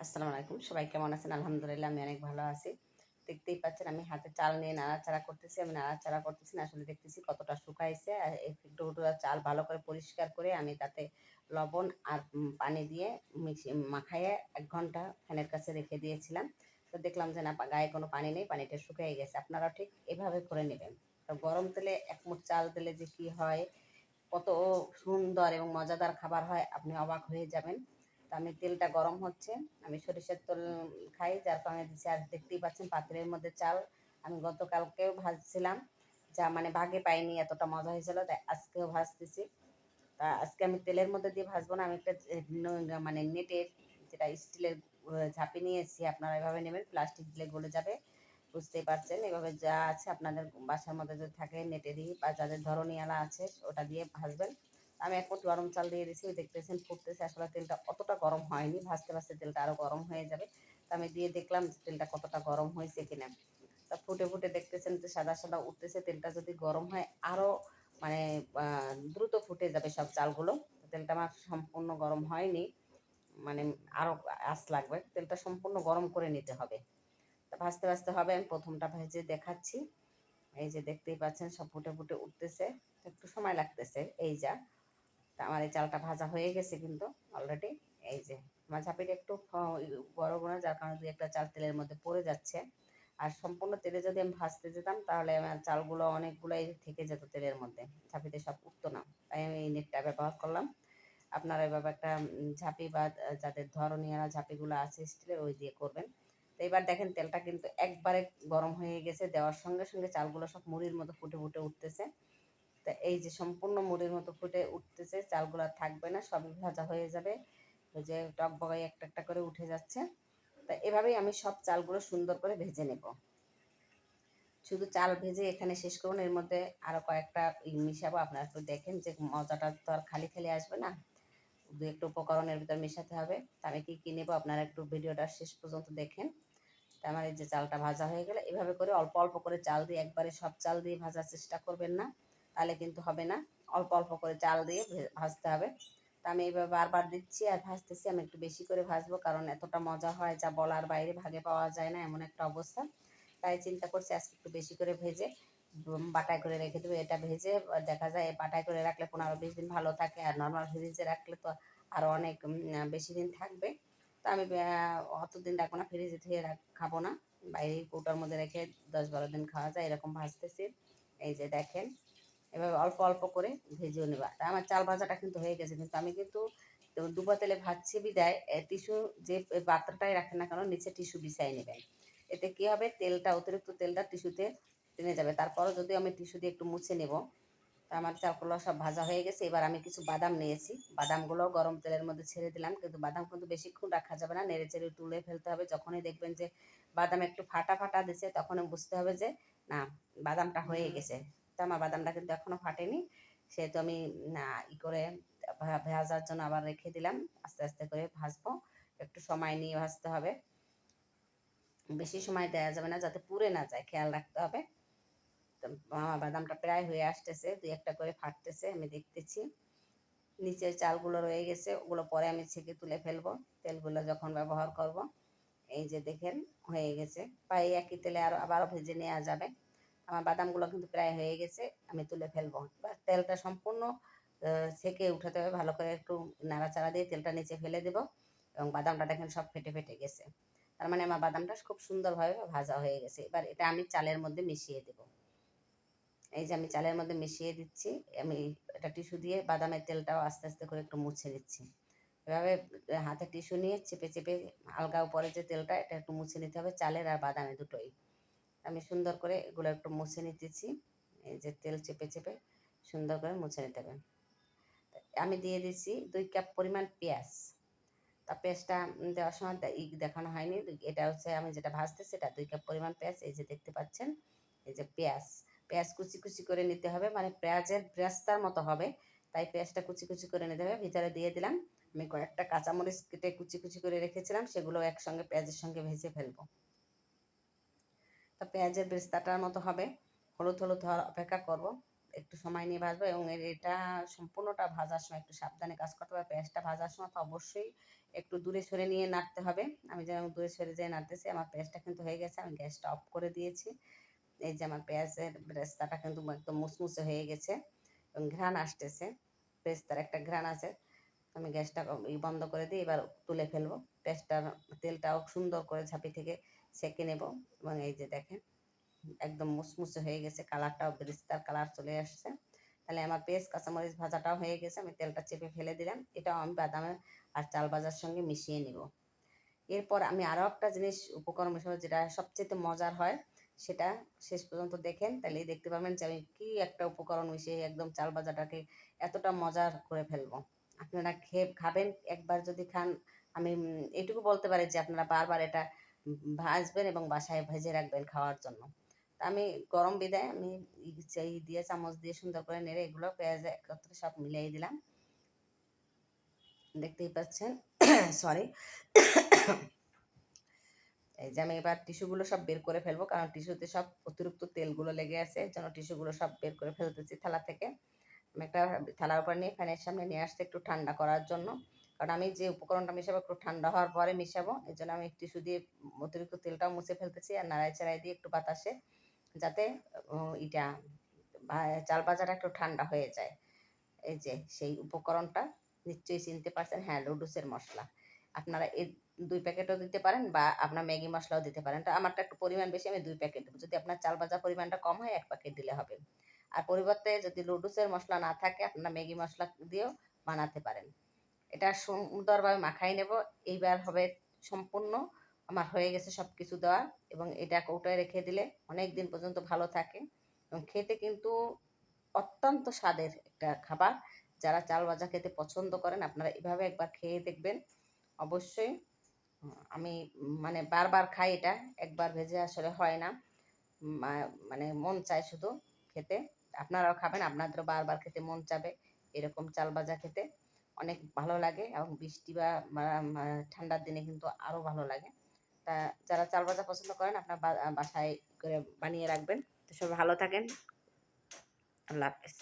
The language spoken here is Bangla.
আসসালামু আলাইকুম, সবাই কেমন আছেন? আলহামদুলিল্লাহ আমি অনেক ভালো আছি। দেখতেই পাচ্ছেন আমি হাতে চাল নিয়ে নাড়াচাড়া করতেছি। আমি নাড়াচাড়া করতেছি না, আসলে দেখতেছি কতটা শুকাইছে। আর একটু একটু চাল ভালো করে পরিষ্কার করে আমি তাতে লবণ আর পানি দিয়ে মিশিয়ে মাখাইয়ে ১ ঘন্টা ফ্যানের কাছে রেখে দিয়েছিলাম। তো দেখলাম যে না, গায়ে কোনো পানি নেই, পানিটা শুকিয়ে গেছে। আপনারাও ঠিক এভাবে করে নেবেন। তো গরম তেলে ১ মুঠ চাল দিলে যে কি হয়, কত সুন্দর এবং মজাদার খাবার হয়, আপনি অবাক হয়ে যাবেন। তো আমি তেলটা গরম হচ্ছে, আমি সরিষার তেল খাই, যার কারণে দিচ্ছি। আর দেখতেই পাচ্ছেন পাত্রের মধ্যে চাল আমি গতকালকেও ভাজছিলাম, যা মানে ভাগে পাইনি, এতটা মজা হয়েছিল, তাই আজকেও ভাজতেছি। তা আজকে আমি তেলের মধ্যে দিয়ে ভাজবো না, আমি একটা মানে নেটের, যেটা স্টিলের ঝাঁপি নিয়েছি। আপনারা এভাবে নেবেন, প্লাস্টিক দিলে গলে যাবে, বুঝতেই পারছেন। এভাবে যা আছে আপনাদের বাসার মধ্যে যদি থাকে নেটেরই, বা যাদের ধরনীয়ালা আছে ওটা দিয়ে ভাজবেন। আমি এখন গরম চাল দিয়ে দিয়েছি, দেখতেছেন ফুটতেছে। আসলে তেলটা অতটা গরম হয়নি, ভাজতে ভাজতে তেলটা আরও গরম হয়ে যাবে। তো আমি দিয়ে দেখলাম যে তেলটা কতটা গরম হয়েছে কিনা। তা ফুটে ফুটে দেখতেছেন যে সাদা সাদা উঠতেছে। তেলটা যদি গরম হয় আরও মানে দ্রুত ফুটে যাবে সব চালগুলো। তেলটা আমার সম্পূর্ণ গরম হয়নি, মানে আরও আঁচ লাগবে। তেলটা সম্পূর্ণ গরম করে নিতে হবে। তা ভাজতে ভাজতে হবে, আমি প্রথমটা ভেজে দেখাচ্ছি। এই যে দেখতেই পাচ্ছেন সব ফুটে ফুটে উঠতেছে, একটু সময় লাগতেছে। এই যা, তা আমার এই চালটা ভাজা হয়ে গেছে কিন্তু অলরেডি। এই যে আমার ঝাঁপিটা একটু বড় বড়, যার কারণে ২-১টা চাল তেলের মধ্যে পড়ে যাচ্ছে। আর সম্পূর্ণ তেলে যদি আমি ভাজতে যেতাম তাহলে আমার চালগুলো অনেকগুলোই থেকে যেত তেলের মধ্যে, ঝাঁপিতে সব উঠতো না। তাই আমি এই নেটটা ব্যবহার করলাম। আপনারা এভাবে একটা ঝাঁপি বা যাদের ধরনীয়ালা ঝাঁপিগুলো আছে স্টিলের, ওই দিয়ে করবেন। তো এবার দেখেন তেলটা কিন্তু একবারে গরম হয়ে গেছে, দেওয়ার সঙ্গে সঙ্গে চালগুলো সব মুড়ির মতো ফুটে ফুটে উঠতেছে। তা এই যে সম্পূর্ণ মুড়ির মতো ফুটে উঠতেছে, চালগুলো আর থাকবে না, সবই ভাজা হয়ে যাবে। ওই যে টকবগায় একটা একটা করে উঠে যাচ্ছে। তা এভাবেই আমি সব চালগুলো সুন্দর করে ভেজে নেব। শুধু চাল ভেজে এখানে শেষ করুন, এর মধ্যে আরও কয়েকটা মিশাবো। আপনারা একটু দেখেন যে মজাটা তো আর খালি খালি আসবে না, দু একটু উপকরণের ভিতর মেশাতে হবে। তা আমি কী কী নেবো আপনারা একটু ভিডিওটা শেষ পর্যন্ত দেখেন। তা আমার এই যে চালটা ভাজা হয়ে গেলে, এভাবে করে অল্প অল্প করে চাল দিয়ে, একবারে সব চাল দিয়ে ভাজার চেষ্টা করবেন না, তাহলে কিন্তু হবে না। অল্প অল্প করে চাল দিয়ে ভাজতে হবে। তা আমি এইভাবে বারবার দিচ্ছি আর ভাজতেছি। আমি একটু বেশি করে ভাজবো, কারণ এতটা মজা হয় যা বলার বাইরে, ভাগে পাওয়া যায় না এমন একটা অবস্থা। তাই চিন্তা করছি আজকে একটু বেশি করে ভেজে বাটায় করে রেখে দেবো। এটা ভেজে দেখা যায় বাটায় করে রাখলে 15-20 দিন ভালো থাকে, আর নর্মাল ফ্রিজে রাখলে তো আরও অনেক বেশি দিন থাকবে। তো আমি অতদিন রাখবো না, ফ্রিজে থেকে খাবো না, বাইরে কৌটার মধ্যে রেখে 10-12 দিন খাওয়া যায়, এরকম ভাজতেছি। এই যে দেখেন, এভাবে অল্প অল্প করে ভেজেও নেবা। তা আমার চাল ভাজাটা কিন্তু হয়ে গেছে, কিন্তু আমি কিন্তু ডুবো তেলে ভাজছি বিদায় টিস্যু, যে পাত্রটাই রাখেন না কেন নিচে টিস্যু বিছাই নেবেন। এতে কি হবে, তেলটা, অতিরিক্ত তেলটা টিস্যুতে টেনে যাবে। তারপরও যদি আমি টিস্যু দিয়ে একটু মুছে নেব। তা আমার চালগুলো সব ভাজা হয়ে গেছে। এবার আমি কিছু বাদাম নিয়েছি, বাদামগুলো গরম তেলের মধ্যে ছেড়ে দিলাম। কিন্তু বাদাম কিন্তু বেশিক্ষণ রাখা যাবে না, নেড়ে চেড়ে তুলে ফেলতে হবে। যখনই দেখবেন যে বাদাম একটু ফাটা ফাটা দিছে, তখনই বুঝতে হবে যে না, বাদামটা হয়ে গেছে। তো আমার বাদামটা কিন্তু এখনও ফাটেনি, সেহেতু আমি না করে ভাজার জন্য আবার রেখে দিলাম। আস্তে আস্তে করে ভাজবো, একটু সময় নিয়ে ভাজতে হবে, বেশি সময় দেওয়া যাবে না, যাতে পুড়ে না যায়, খেয়াল রাখতে হবে। আমার বাদামটা প্রায় হয়ে আসতেছে, 2-একটা করে ফাটতেছে, আমি দেখতেছি। নিচের চালগুলো রয়ে গেছে, ওগুলো পরে আমি ছেঁকে তুলে ফেলবো তেলগুলো যখন ব্যবহার করব। এই যে দেখেন হয়ে গেছে, বা এই একই তেলে আবারও ভেজে নেওয়া যাবে। আমার বাদামগুলো কিন্তু প্রায় হয়ে গেছে, আমি তুলে ফেলবো। বা তেলটা সম্পূর্ণ ছেঁকে উঠাতে হবে, ভালো করে একটু নাড়াচাড়া দিয়ে তেলটা নিচে ফেলে দেবো। এবং বাদামটা দেখেন সব ফেটে ফেটে গেছে, তার মানে আমার বাদামটা খুব সুন্দরভাবে ভাজা হয়ে গেছে। এবার এটা আমি চালের মধ্যে মিশিয়ে দেবো। এই যে আমি চালের মধ্যে মিশিয়ে দিচ্ছি। আমি এটা টিস্যু দিয়ে বাদামের তেলটাও আস্তে আস্তে করে একটু মুছে দিচ্ছি। এভাবে হাতে টিস্যু নিয়ে চেপে চেপে আলগা উপরে যে তেলটা, এটা একটু মুছে নিতে হবে, চালের আর বাদামের দুটোই। আমি সুন্দর করে এগুলো একটু মুছে নিতেছি। এই যে তেল চেপে চেপে সুন্দর করে মুছে নিতে হবে। আমি দিয়ে দিচ্ছি 2 কাপ পরিমাণ পেঁয়াজ। তা পেঁয়াজটা দেওয়ার সময় দেখানো হয়নি। এটা হচ্ছে আমি যেটা ভাজতেছি, সেটা 2 কাপ পরিমাণ পেঁয়াজ। এই যে দেখতে পাচ্ছেন, এই যে পেঁয়াজ, পেঁয়াজ কুচি কুচি করে নিতে হবে, মানে পেঁয়াজের ব্রেস্তার মতো হবে। তাই পেঁয়াজটা কুচি কুচি করে নিতে হবে। ভিতরে দিয়ে দিলাম আমি কয়েকটা কাঁচামরিচ কেটে কুচি কুচি করে রেখেছিলাম, সেগুলো একসঙ্গে পেঁয়াজের সঙ্গে ভেজে ফেলবো। তা পেঁয়াজের ব্রেস্তাটার মতো হবে, হলুদ হলুদ হওয়ার অপেক্ষা করব। একটু সময় নিয়ে ভাজবো এবং এটা সম্পূর্ণটা ভাজার সময় একটু সাবধানে কাজ করতে হবে। পেঁয়াজটা ভাজার সময় তো অবশ্যই একটু দূরে সরে নিয়ে নাড়তে হবে। আমি যেমন দূরে সরে যেয়ে নাড়তেছি, আমার পেঁয়াজটা কিন্তু হয়ে গেছে, আমি গ্যাসটা অফ করে দিয়েছি। এই যে আমার পেঁয়াজের বেরেস্তাটা কিন্তু একদম মুচমুচে হয়ে গেছে এবং ঘ্রাণ আসতেছে, বেরেস্তার একটা ঘ্রাণ আছে। আমি গ্যাসটা বন্ধ করে দিয়ে এবার তুলে ফেলবো। পেঁয়াজটার তেলটাও সুন্দর করে ঝাঁপি থেকে সেঁকে নেব এবং এই যে দেখেন একদম মুচমুচে হয়ে গেছে, কালারটাও বেরেস্তার কালার চলে আসছে। তাহলে আমার পেঁয়াজ কাঁচামরিচ ভাজাটাও হয়ে গেছে, আমি তেলটা চেপে ফেলে দিলাম। এটাও আমি বাদামের আর চাল ভাজার সঙ্গে মিশিয়ে নিব। এরপর আমি আরও একটা জিনিস উপকরণ মেশাবো, যেটা সবচেয়ে মজার হয়, সেটা শেষ পর্যন্ত দেখেন, তাহলেই দেখতে পাবেন যে আমি কি একটা উপকরণ মিশিয়ে একদম চাল ভাজাটাকে এতটা মজার করে ফেলবো। আপনারা খাবেন, একবার যদি খান আমি এটুকু বলতে পারি যে আপনারা বারবার এটা ভাজবেন এবং বাসায় ভেজে রাখবেন খাওয়ার জন্য। আমি গরম বিদায় আমি এই দিয়ে চামচ দিয়ে সুন্দর করে নেড়ে এগুলো পেঁয়াজ একত্রে সব মিলিয়ে দিলাম, দেখতেই পাচ্ছেন। সরি। এই যে আমি এবার টিস্যুগুলো সব বের করে ফেলবো, কারণ টিস্যুতে সব অতিরিক্ত তেলগুলো লেগে আছে, এর জন্য টিস্যুগুলো সব বের করে ফেলতেছি থালা থেকে। আমি একটা থালার উপর নিয়ে ফ্যানের সামনে নিয়ে আসতে একটু ঠান্ডা করার জন্য, কারণ আমি যে উপকরণটা মিশাবো একটু ঠান্ডা হওয়ার পরে মিশাবো, এই জন্য আমি টিস্যু দিয়ে অতিরিক্ত তেলটাও মুছে ফেলতেছি আর নাড়াই চাড়াই দিয়ে একটু বাতাসে, যাতে এটা চাল ভাজাটা একটু ঠান্ডা হয়ে যায়। এই যে সেই উপকরণটা নিশ্চয়ই চিনতে পারছেন, হ্যাঁ, লুডুসের মশলা। আপনারা এই 2 প্যাকেটও দিতে পারেন বা আপনার ম্যাগি মশলাও দিতে পারেন। তো আমারটা একটু পরিমাণ বেশি, আমি 2 প্যাকেট দেবো। যদি আপনার চাল ভাজার পরিমাণটা কম হয় 1 প্যাকেট দিলে হবে। আর পরিবর্তে যদি লুডুসের মশলা না থাকে, আপনারা ম্যাগি মশলা দিয়েও বানাতে পারেন। এটা সুন্দরভাবে মাখাই নেব। এইবার হবে সম্পূর্ণ আমার হয়ে গেছে সব কিছু দেওয়া, এবং এটা কৌটোয় রেখে দিলে অনেক দিন পর্যন্ত ভালো থাকে এবং খেতে কিন্তু অত্যন্ত স্বাদের একটা খাবার। যারা চাল ভাজা খেতে পছন্দ করেন আপনারা এভাবে একবার খেয়ে দেখবেন অবশ্যই। আমি মানে বারবার খাই এটা, একবার ভেজে আসলে হয় না, মানে মন চায় শুধু খেতে। আপনারাও খাবেন, আপনাদেরও বারবার খেতে মন চাবে এরকম চাল ভাজা খেতে, অনেক ভালো লাগে এবং বৃষ্টি বা ঠান্ডার দিনে কিন্তু আরও ভালো লাগে। তা যারা চাল ভাজা পছন্দ করেন আপনার বাসায় করে বানিয়ে রাখবেন। তো সবাই ভালো থাকেন, আল্লাহ হাফেজ।